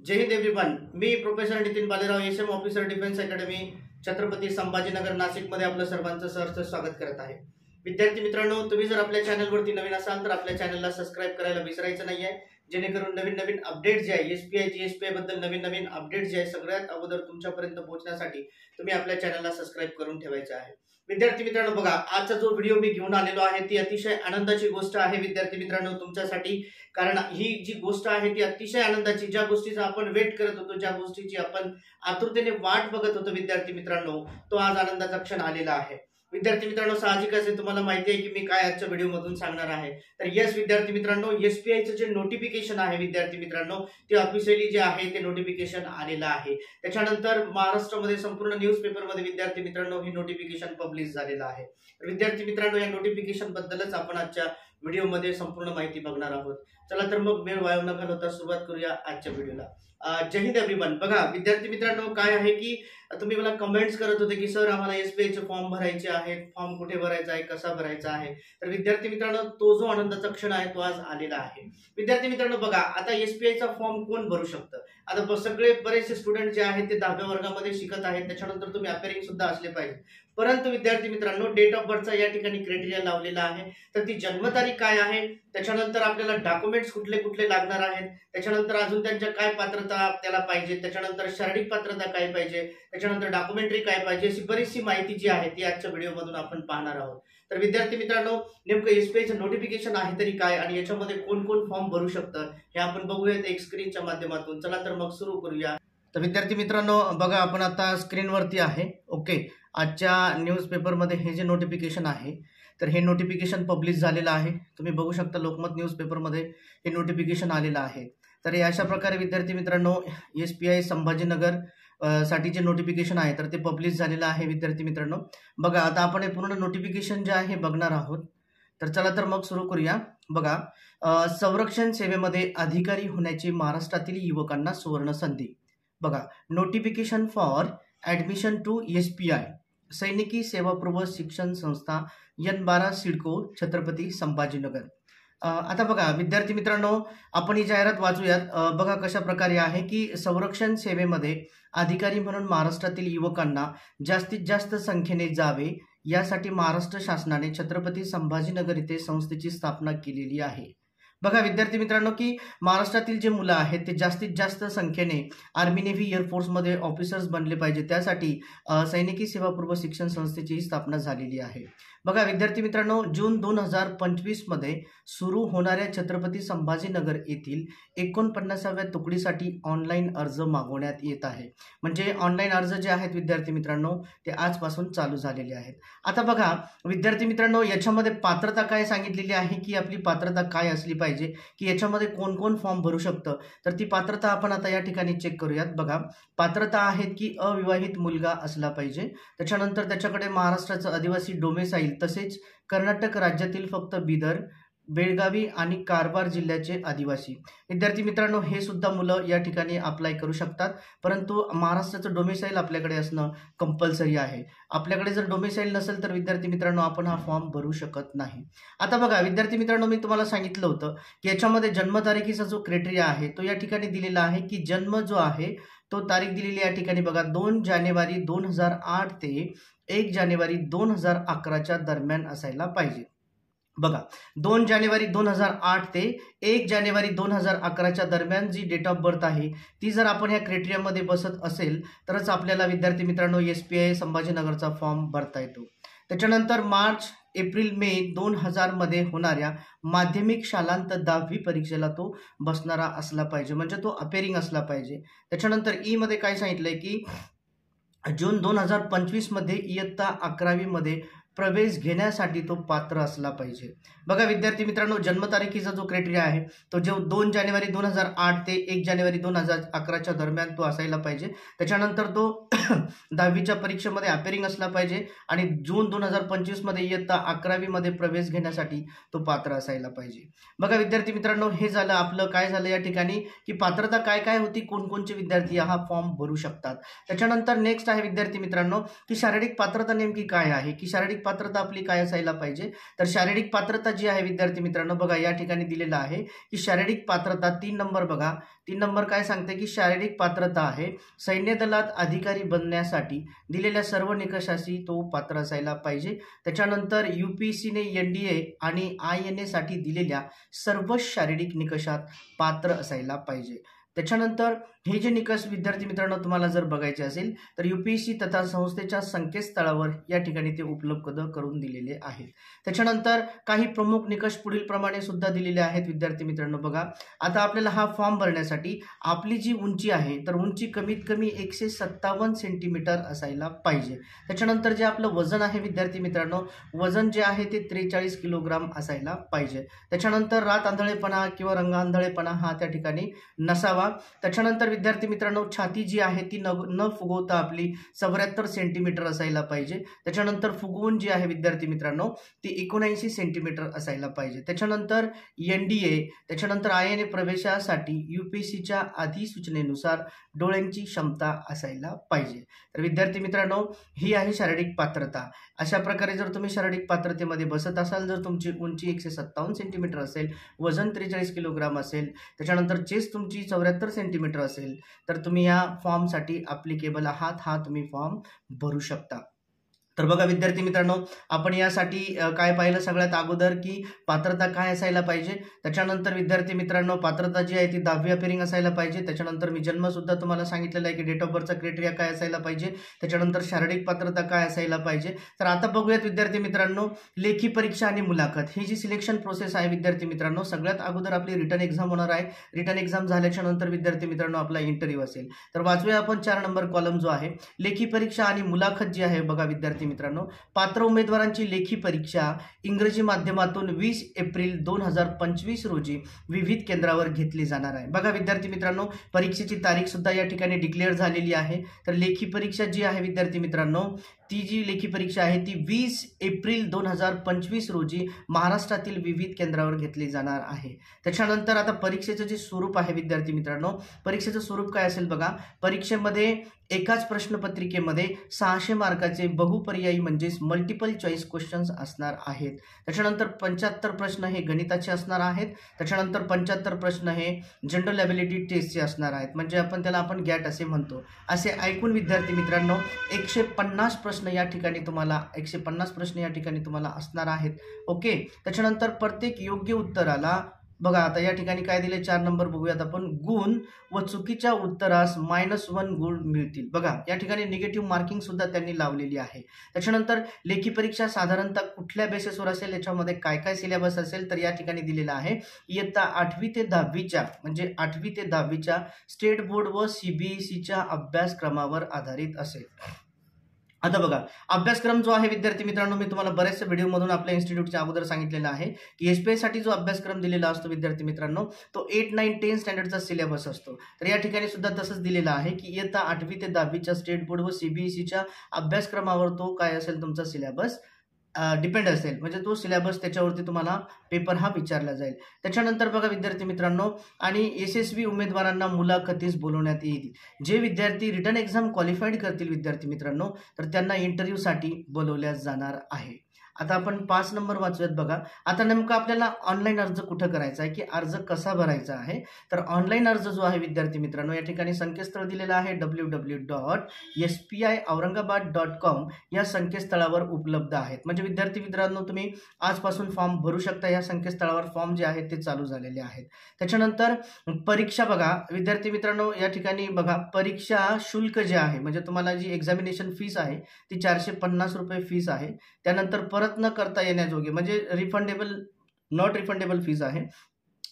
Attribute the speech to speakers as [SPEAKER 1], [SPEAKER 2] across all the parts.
[SPEAKER 1] जय Hind everyone. मी professor Nitin Balerao, SM officer defence academy, Chhatrapati Sambhajinagar, नाशिकमध्ये आपलं सर्वांचं सहर्ष स्वागत करत आहे. विद्यार्थी मित्रांनो, तुम्ही जर आपल्या चॅनलवरती नवीन असाल तर आपल्या चॅनलला सबस्क्राईब करायला विसरायचं नाहीये, जेणेकरून नवीन नवीन अपडेट जे आहे एसपीआय बद्दल नवीन नवीन अपडेट जे आहे सगळ्यात अगोदर तुमच्यापर्यंत पोहोचण्यासाठी तुम्ही आपल्या चॅनलला सबस्क्राईब करून ठेवायचं आहे. विद्यार्थी मित्रांनो, बघा, आजचा जो व्हिडिओ मी घेऊन आलेलो आहे ती अतिशय आनंदाची गोष्ट आहे विद्यार्थी मित्रांनो तुमच्यासाठी. कारण ही जी गोष्ट आहे ती अतिशय आनंदाची, ज्या गोष्टीचा आपण वेट करत होतो, ज्या गोष्टीची आपण आतुरतेने वाट बघत होतो विद्यार्थी मित्रांनो, तो आज आनंदाचा क्षण आलेला आहे. विद्यार्थी मित्रांनो, साहजिकच आहे, तुम्हाला माहिती आहे की मी काय आजच्या व्हिडिओमधून सांगणार आहे. तर यस विद्यार्थी मित्रांनो, एसपीआयचं जे नोटिफिकेशन आहे विद्यार्थी मित्रांनो, ते ऑफिशियली जे आहे ते नोटिफिकेशन आलेलं आहे. त्याच्यानंतर महाराष्ट्रामध्ये संपूर्ण न्यूजपेपरमध्ये विद्यार्थी मित्रांनो हे नोटिफिकेशन पब्लिश झालेलं आहे. विद्यार्थी मित्रांनो, या नोटिफिकेशन बद्दलच आपण आजच्या व्हिडिओमध्ये संपूर्ण माहिती बघणार आहोत. चला तर मग वेळ वाया न घालवता सुरुवात करूया आजच्या व्हिडिओला. जय हिंद एव्हरीवन. बघा विद्यार्थी मित्रांनो, काय आहे की तुम्ही मला कमेंट्स करत होते की सर आम्हाला एसबीआयचे फॉर्म भरायचे आहेत, फॉर्म कुठे भरायचा आहे, कसा भरायचा आहे. तर विद्यार्थी मित्रांनो, तो जो आनंदाचा क्षण आहे तो आज आलेला आहे. विद्यार्थी मित्रांनो, बघा, आता एसबीआयचा फॉर्म कोण भरू शकतं. आता सगळे बरेचसे स्टुडंट जे आहेत ते 10व्या वर्गामध्ये शिकत आहेत, त्याच्यानंतर तुम्ही अपेरिंग सुद्धा असले पाहिजे. परंतु विद्यार्थी मित्रांनो, डेट ऑफ बर्थचा या ठिकाणी क्रायटेरिया लावलेला आहे. तर ती जन्मतारीख काय आहे, त्याच्यानंतर आपल्याला डॉक्युमेंट्स कुठले कुठले लागणार आहेत, त्याच्यानंतर अजून त्यांच्या काय पात्रता त्याला पाहिजे, त्याच्यानंतर शारीरिक पात्रता काय पाहिजे, त्याच्यानंतर डॉक्युमेंटरी काय पाहिजे, अशी बरीचशी माहिती जी आहे ती आजच्या व्हिडिओमधून आपण पाहणार आहोत. तर विद्यार्थी मित्रांनो, नेमकं एसबीआयचं नोटिफिकेशन आहे तरी काय आणि याच्यामध्ये कोण कोण फॉर्म भरू शकतं हे आपण बघूयात एक स्क्रीनच्या माध्यमातून. चला तर मग सुरू करूया. तर विद्यार्थी मित्रांनो, बघा, आपण आता स्क्रीनवरती आहे. ओके, आजच्या न्यूजपेपरमध्ये हे जे नोटिफिकेशन आहे तर हे नोटिफिकेशन पब्लिश झालेलं आहे. तुम्ही बघू शकता लोकमत न्यूजपेपरमध्ये हे नोटिफिकेशन आलेलं आहे. तर हे अशा प्रकारे विद्यार्थी मित्रांनो एसपीआय संभाजीनगर साठी जे नोटिफिकेशन आहे तर ते पब्लिश झालेलं आहे. विद्यार्थी मित्रांनो, बघा, आता आपण हे पूर्ण नोटिफिकेशन जे आहे बघणार आहोत. तर चला तर मग सुरू करूया. बघा, संरक्षण सेवेमध्ये अधिकारी होण्याची महाराष्ट्रातील युवकांना सुवर्ण संधी. बघा, नोटिफिकेशन फॉर ऍडमिशन टू एसपीआय सैनिकी सेवापूर्व शिक्षण संस्था N12 सिडको छत्रपती संभाजीनगर. आता बघा विद्यार्थी मित्रांनो, आपण ही जाहिरात वाचूयात. बघा कशा प्रकारे आहे की संरक्षण सेवेमध्ये अधिकारी म्हणून महाराष्ट्रातील युवकांना जास्तीत जास्त संख्येने जावे यासाठी महाराष्ट्र शासनाने छत्रपती संभाजीनगर येथे संस्थेची स्थापना केलेली आहे. बघा विद्यार्थी मित्रांनो, की महाराष्ट्रातील जे मुलं आहेत ते जास्तीत जास्त संख्येने आर्मी, नेव्ही, एअरफोर्समध्ये ऑफिसर्स बनले पाहिजे, त्यासाठी सैनिकी सेवापूर्व शिक्षण संस्थेची स्थापना झालेली आहे. बघा विद्यार्थी मित्रांनो, जून 2025 मध्ये सुरू होणाऱ्या छत्रपती संभाजीनगर येथील 49व्या तुकडीसाठी ऑनलाईन अर्ज मागवण्यात येत आहे. म्हणजे ऑनलाईन अर्ज जे आहेत विद्यार्थी मित्रांनो ते आजपासून चालू झालेले आहेत. आता बघा विद्यार्थी मित्रांनो, याच्यामध्ये पात्रता काय सांगितलेली आहे की आपली पात्रता काय असली पाहिजे, की याच्यामध्ये कोण कोण फॉर्म भरू शकतं. तर ती पात्रता आपण आता या ठिकाणी चेक करूयात. बघा, पात्रता आहेत की अविवाहित मुलगा असला पाहिजे, त्याच्यानंतर त्याच्याकडे महाराष्ट्राचं आदिवासी डोमेसाईल तसेच कर्नाटक राज्यातील फक्त बिदर, बेळगावी आणि कारवार जिल्ह्याचे आदिवासी. विद्यार्थी मित्रांनो, हे सुद्धा मुलं या ठिकाणी अप्लाय करू शकतात, परंतु महाराष्ट्राचं डोमेसाईल आपल्याकडे असणं कंपल्सरी आहे. आपल्याकडे जर डोमेसाईल नसेल तर विद्यार्थी मित्रांनो आपण हा फॉर्म भरू शकत नाही. आता बघा विद्यार्थी मित्रांनो, मी तुम्हाला सांगितलं होतं की याच्यामध्ये जन्मतारखेचा जो क्रायटेरिया आहे तो या ठिकाणी दिलेला आहे की जन्म जो आहे तो तारीख दिलेली या ठिकाणी बघा 2 जानेवारी 2008 ते 1 जानेवारी 2011च्या दरम्यान असायला पाहिजे. बघा, 2 जानेवारी 2008 ते 1 जानेवारी 2011च्या दरम्यान जी डेट ऑफ बर्थ आहे ती जर आपण ह्या क्रायटेरियामध्ये बसत असेल तरच आपल्याला विद्यार्थी मित्रांनो एसपीआय संभाजीनगरचा फॉर्म भरता येतो. त्याच्यानंतर मार्च, एप्रिल, मे 2000 मध्ये होणाऱ्या माध्यमिक शालांत 10वी परीक्षेला तो बसणारा असला पाहिजे, म्हणजे तो अपेरिंग असला पाहिजे. त्याच्यानंतर ई मध्ये काय सांगितलंय की जून 2025 मध्ये इयत्ता 11वी मध्ये प्रवेश घेण्यासाठी तो पात्र असला पाहिजे. बघा विद्यार्थी मित्रांनो, जन्मतारखेचा जो क्रायटेरिया आहे तो जो 2 जानेवारी 2008 ते 1 जानेवारी 2011च्या दरम्यान तो असायला पाहिजे. त्याच्यानंतर तो 10वीच्या परीक्षेमध्ये अपेरिंग असला पाहिजे आणि जून 2025 मध्ये इयत्ता 11वी मध्ये प्रवेश घेण्यासाठी तो पात्र असायला पाहिजे. बघा विद्यार्थी मित्रांनो, हे झालं आपलं काय झालं या ठिकाणी की पात्रता काय काय होती, कोणकोणचे विद्यार्थी हा फॉर्म भरू शकतात. त्याच्यानंतर नेक्स्ट आहे विद्यार्थी मित्रांनो की शारीरिक पात्रता नेमकी काय आहे, की शारीरिक पात्रता आपली काय असायला पाहिजे, तर शारीरिक पात्रता जी आहे विद्यार्थी मित्रांनो बघा या ठिकाणी दिलेलं आहे की शारीरिक पात्रता 3 नंबर बघा 3 नंबर काय सांगते की शारीरिक पात्रता आहे सैन्य दलात अधिकारी बनण्यासाठी दिलेल्या सर्व निकषाशी तो पात्र असायला पाहिजे। त्याच्यानंतर यूपीएससीने एनडीए आणि INA साठी दिलेल्या सर्व शारीरिक निकषात पात्र असायला पाहिजे। त्याच्यानंतर हे जे निकष विद्यार्थी मित्रांनो तुम्हाला जर बघायचे असेल तर यूपीएससी तथा संस्थेच्या संकेतस्थळावर या ठिकाणी ते उपलब्ध करून दिलेले आहेत। त्याच्यानंतर काही प्रमुख निकष पुढील प्रमाणे सुद्धा दिलेले आहेत विद्यार्थी मित्रांनो बघा आता आपल्याला हा फॉर्म भरण्यासाठी आपली जी उंची आहे तर उंची कमीत कमी 157 सेंटीमीटर असायला पाहिजे। त्याच्यानंतर जे आपलं वजन आहे विद्यार्थी मित्रांनो वजन जे आहे ते 43 किलोग्राम असायला पाहिजे। त्याच्यानंतर रात आंधळेपणा किंवा रंगांधळेपणा हा त्या ठिकाणी नसावा। त्याच्यानंतर विद्यार्थी मित्रांनो छाती जी आहे ती न फुगवता आपली 74 सेंटीमीटर असायला पाहिजे। त्याच्यानंतर फुगवून जी आहे विद्यार्थी मित्रांनो ती 79 सेंटीमीटर असायला पाहिजे। त्याच्यानंतर NDA त्याच्यानंतर INA प्रवेशासाठी यूपीएससीच्या अधिसूचनेनुसार डोळ्यांची क्षमता असायला पाहिजे। तर विद्यार्थी मित्रांनो ही आहे शारीरिक पात्रता। अशा प्रकारे जर तुम्ही शारीरिक पात्रतेमध्ये बसत असाल जर तुमची उंची 157 सेंटीमीटर असेल वजन 43 किलोग्राम असेल त्याच्यानंतर चेस्ट तुमची 74 सेंटीमीटर असेल तर तुम्ही या फॉर्मसाठी ॲप्लिकेबल आहात हा तुम्ही फॉर्म भरू शकता। तर बघा विद्यार्थी मित्रांनो आपण यासाठी काय पाहिलं सगळ्यात अगोदर की पात्रता काय असायला पाहिजे। त्याच्यानंतर विद्यार्थी मित्रांनो पात्रता जी आहे ती 10वी अपियरिंग असायला पाहिजे। त्याच्यानंतर मी जन्म सुद्धा तुम्हाला सांगितलेलं आहे की डेट ऑफ बर्थचा क्रायटेरिया काय असायला पाहिजे। त्याच्यानंतर शारीरिक पात्रता काय असायला पाहिजे। तर आता बघूयात विद्यार्थी मित्रांनो लेखी परीक्षा आणि मुलाखत ही जी सिलेक्शन प्रोसेस आहे विद्यार्थी मित्रांनो सगळ्यात अगोदर आपली रिटन एक्झाम होणार आहे। रिटन एक्झाम झाल्याच्या नंतर विद्यार्थी मित्रांनो आपला इंटरव्ह्यू असेल। तर वाचूया आपण 4 नंबर कॉलम जो आहे लेखी परीक्षा आणि मुलाखत जी आहे बघा विद्यार्थी मित्रांनो पात्र उमेदवारांची लेखी परीक्षा इंग्रजी माध्यमातून 20 एप्रिल 2025 रोजी विविध केंद्रावर घेतली जाणार आहे। बघा विद्यार्थी मित्रांनो परीक्षेची तारीख सुद्धा या ठिकाणी डिक्लेअर झालेली आहे। तर लेखी परीक्षा जी आहे विद्यार्थी मित्रांनो ती जी लेखी परीक्षा आहे ती 20 एप्रिल 2025 रोजी महाराष्ट्रातील विविध केंद्रावर घेतली जाणार आहे। त्याच्यानंतर आता परीक्षेचं जे स्वरूप आहे विद्यार्थी मित्रांनो परीक्षेचं स्वरूप काय असेल बघा परीक्षेमध्ये एकाच प्रश्नपत्रिकेमध्ये 600 मार्काचे बहुपर्यायी म्हणजेच मल्टिपल चॉईस क्वेश्चन्स असणार आहेत। त्याच्यानंतर 75 प्रश्न हे गणिताचे असणार आहेत। त्याच्यानंतर 75 प्रश्न हे जनरल ॲबिलिटी टेस्टचे असणार आहेत म्हणजे आपण गॅट असे म्हणतो। असे ऐकून विद्यार्थी मित्रांनो 150 प्रश्न या ठिकाणी तुम्हाला 150 प्रश्न या ठिकाणी तुम्हाला असणार आहेत। ओके त्याच्यानंतर प्रत्येक योग्य उत्तराला बघा आता या ठिकाणी काय दिले 4 नंबर बघूयात आपण गुण व चुकीच्या उत्तरास -1 गुण मिळतील। बघा या ठिकाणी निगेटिव्ह मार्किंग सुद्धा त्यांनी लावलेली आहे। त्याच्यानंतर लेखी परीक्षा साधारणतः कुठल्या बेसिसवर असेल याच्यामध्ये काय काय सिलेबस असेल तर या ठिकाणी दिलेला आहे इयत्ता 8वी ते 10वीच्या म्हणजे 8वी ते 10वीच्या स्टेट बोर्ड व CBSEच्या अभ्यासक्रमावर आधारित असेल। आता बघा अभ्यासक्रम जो आहे विद्यार्थी मित्रांनो मी तुम्हाला बऱ्याचशा व्हिडिओमधून आपल्या इन्स्टिट्यूटच्या अगोदर सांगितलेलं आहे की SPI साठी जो अभ्यासक्रम दिलेला असतो विद्यार्थी मित्रांनो तो 8, 9, 10 स्टँडर्डचा सिलेबस असतो। तर या ठिकाणी सुद्धा तसंच दिलेलं आहे की इयत्ता 8वी ते 10वीच्या स्टेट बोर्ड व CBSEच्या अभ्यासक्रमावर तो काय असेल तुमचा सिलेबस डिपेंड असेल म्हणजे तो सिलेबस त्याच्यावरती तुम्हाला पेपर हा विचारला जाईल। त्याच्यानंतर बघा विद्यार्थी मित्रांनो आणि यशस्वी उमेदवारांना मुलाखतीस बोलवण्यात येईल। जे विद्यार्थी रिटन एक्झाम क्वालिफाईड करतील विद्यार्थी मित्रांनो तर त्यांना इंटरव्ह्यूसाठी बोलवल्या जाणार आहे। आता आपण 5 नंबर वाचूयात बघा आता नेमकं आपल्याला ऑनलाईन अर्ज कुठं करायचा आहे की अर्ज कसा भरायचा आहे। तर ऑनलाईन अर्ज जो आहे विद्यार्थी मित्रांनो या ठिकाणी संकेतस्थळ दिलेलं आहे www.spiaurangabad.com या संकेतस्थळावर उपलब्ध आहेत। म्हणजे विद्यार्थी मित्रांनो तुम्ही आजपासून फॉर्म भरू शकता। या संकेतस्थळावर फॉर्म जे आहेत ते चालू झालेले आहेत। त्याच्यानंतर परीक्षा बघा विद्यार्थी मित्रांनो या ठिकाणी बघा परीक्षा शुल्क जे आहे म्हणजे तुम्हाला जी एक्झामिनेशन फीस आहे ती 450 रुपये फीस आहे। त्यानंतर परत न करता येण्याजोगे म्हणजे नॉट रिफंडेबल फीस आहे।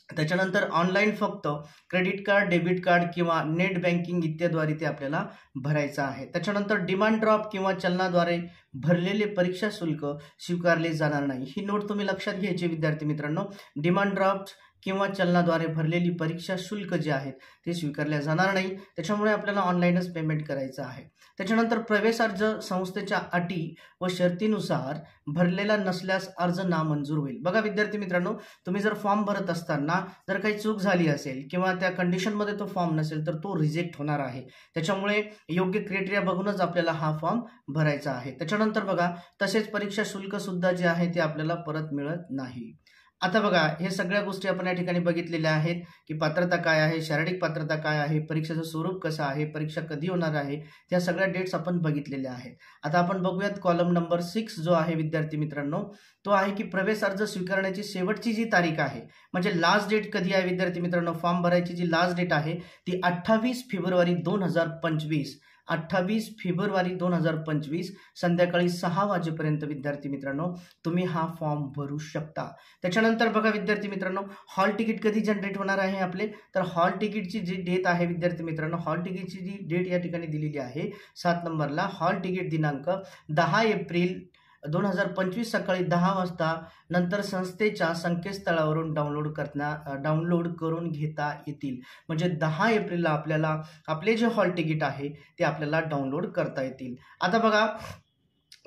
[SPEAKER 1] त्याच्यानंतर ऑनलाईन फक्त क्रेडिट कार्ड डेबिट कार्ड किंवा नेट बँकिंग इत्यादीद्वारे ते आपल्याला भरायचं आहे। त्याच्यानंतर डिमांड ड्राफ्ट किंवा चलनाद्वारे भरलेले परीक्षा शुल्क स्वीकारले जाणार नाही। ही नोट तुम्ही लक्षात घ्यायची विद्यार्थी मित्रांनो डिमांड ड्राफ्ट किंवा चलनाद्वारे भरलेली परीक्षा शुल्क जे आहेत ते स्वीकारल्या जाणार नाही, त्याच्यामुळे आपल्याला ऑनलाईनच पेमेंट करायचं आहे. त्याच्यानंतर प्रवेश अर्ज संस्थेच्या अटी व शर्तीनुसार भरलेला नसल्यास अर्ज नामंजूर होईल. बघा विद्यार्थी मित्रांनो, तुम्ही जर फॉर्म भरत असताना जर काही चूक झाली असेल किंवा त्या कंडिशनमध्ये तो फॉर्म नसेल तर तो रिजेक्ट होणार आहे. त्याच्यामुळे योग्य क्रायटेरिया बघूनच आपल्याला हा फॉर्म भरायचा आहे. त्याच्यानंतर बघा, तसेच परीक्षा शुल्क सुद्धा जे आहे ते आपल्याला परत मिळत नाही. आता बघा, हे सगळ्या गोष्टी आपण या ठिकाणी बघितलेल्या आहेत की पात्रता काय आहे, शारीरिक पात्रता काय आहे, परीक्षेचं स्वरूप कसं आहे, परीक्षा कधी होणार आहे, त्या सगळ्या डेट्स आपण बघितलेल्या आहेत. आता आपण बघूयात कॉलम नंबर 6 जो आहे विद्यार्थी मित्रांनो, तो आहे की प्रवेश अर्ज स्वीकारण्याची शेवटची जी तारीख आहे, म्हणजे लास्ट डेट कधी आहे विद्यार्थी मित्रांनो, फॉर्म भरायची जी लास्ट डेट आहे ती 28 फेब्रुवारी 2025. 28 फेब्रुवारी 2025 संध्याकाळी 6 वाजेपर्यंत विद्यार्थी मित्रांनो तुम्ही हा फॉर्म भरू शकता. त्याच्यानंतर बघा विद्यार्थी मित्रांनो, हॉल तिकीट कधी जनरेट होणार आहे आपले, तर हॉल तिकीटची जी डेट आहे विद्यार्थी मित्रांनो, हॉल तिकीटची जी डेट या ठिकाणी दिलेली आहे 7 नंबरला, हॉल तिकीट दिनांक 10 एप्रिल 2025 सकाळी 10 वाजता नंतर संस्थेच्या संकेतस्थळावरून डाउनलोड करून घेता येतील. म्हणजे 10 एप्रिलला आपल्याला आपले जे हॉल तिकीट आहे ते आपल्याला डाउनलोड करता येतील. आता बघा,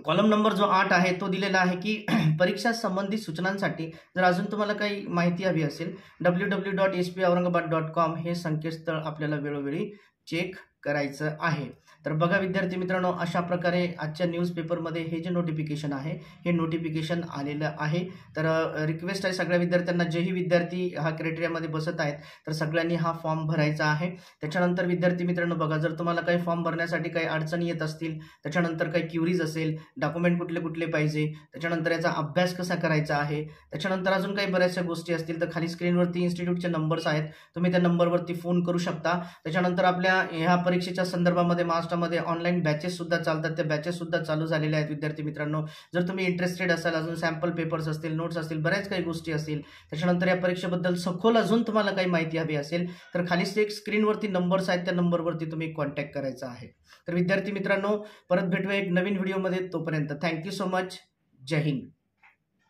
[SPEAKER 1] कॉलम नंबर जो 8 आहे तो दिलेला आहे की परीक्षा संबंधित सूचनांसाठी जर अजून तुम्हाला काही माहिती हवी असेल www.spaurangabad.com हे संकेतस्थळ आपल्याला वेळोवेळी चेक करायचं आहे. तर बघा विद्यार्थी मित्रांनो, अशा प्रकारे आजच्या न्यूजपेपरमध्ये हे जे नोटिफिकेशन आहे हे नोटिफिकेशन आलेलं आहे. तर रिक्वेस्ट आहे सगळ्या विद्यार्थ्यांना, जेही विद्यार्थी हा क्रायटेरियामध्ये बसत आहेत तर सगळ्यांनी हा फॉर्म भरायचा आहे. त्याच्यानंतर विद्यार्थी मित्रांनो बघा, जर तुम्हाला काही फॉर्म भरण्यासाठी काही अडचणी येत असतील, त्याच्यानंतर काही क्युरीज असेल, डॉक्युमेंट कुठले कुठले पाहिजे, त्याच्यानंतर याचा अभ्यास कसा करायचा आहे, त्याच्यानंतर अजून काही बऱ्याचशा गोष्टी असतील तर खाली स्क्रीनवरती इन्स्टिट्यूटचे नंबर्स आहेत, तुम्ही त्या नंबरवरती फोन करू शकता. त्याच्यानंतर आपल्या ह्या परीक्षेच्या संदर्भामध्ये महाराष्ट्रामध्ये ऑनलाईन बॅचेस सुद्धा चालतात, त्या बॅचेस सुद्धा चालू झालेल्या आहेत विद्यार्थी मित्रांनो. जर तुम्ही इंटरेस्टेड असाल, अजून सॅम्पल पेपर्स असतील, नोट्स असतील, बऱ्याच काही गोष्टी असतील, त्याच्यानंतर या परीक्षेबद्दल सखोल अजून तुम्हाला काही माहिती हवी असेल तर खाली एक स्क्रीनवरती नंबर्स आहेत, त्या नंबरवरती तुम्ही कॉन्टॅक्ट करायचा आहे. तर विद्यार्थी मित्रांनो, परत भेटूया एक नवीन व्हिडिओमध्ये. तोपर्यंत थँक्यू सो मच. जय हिंद.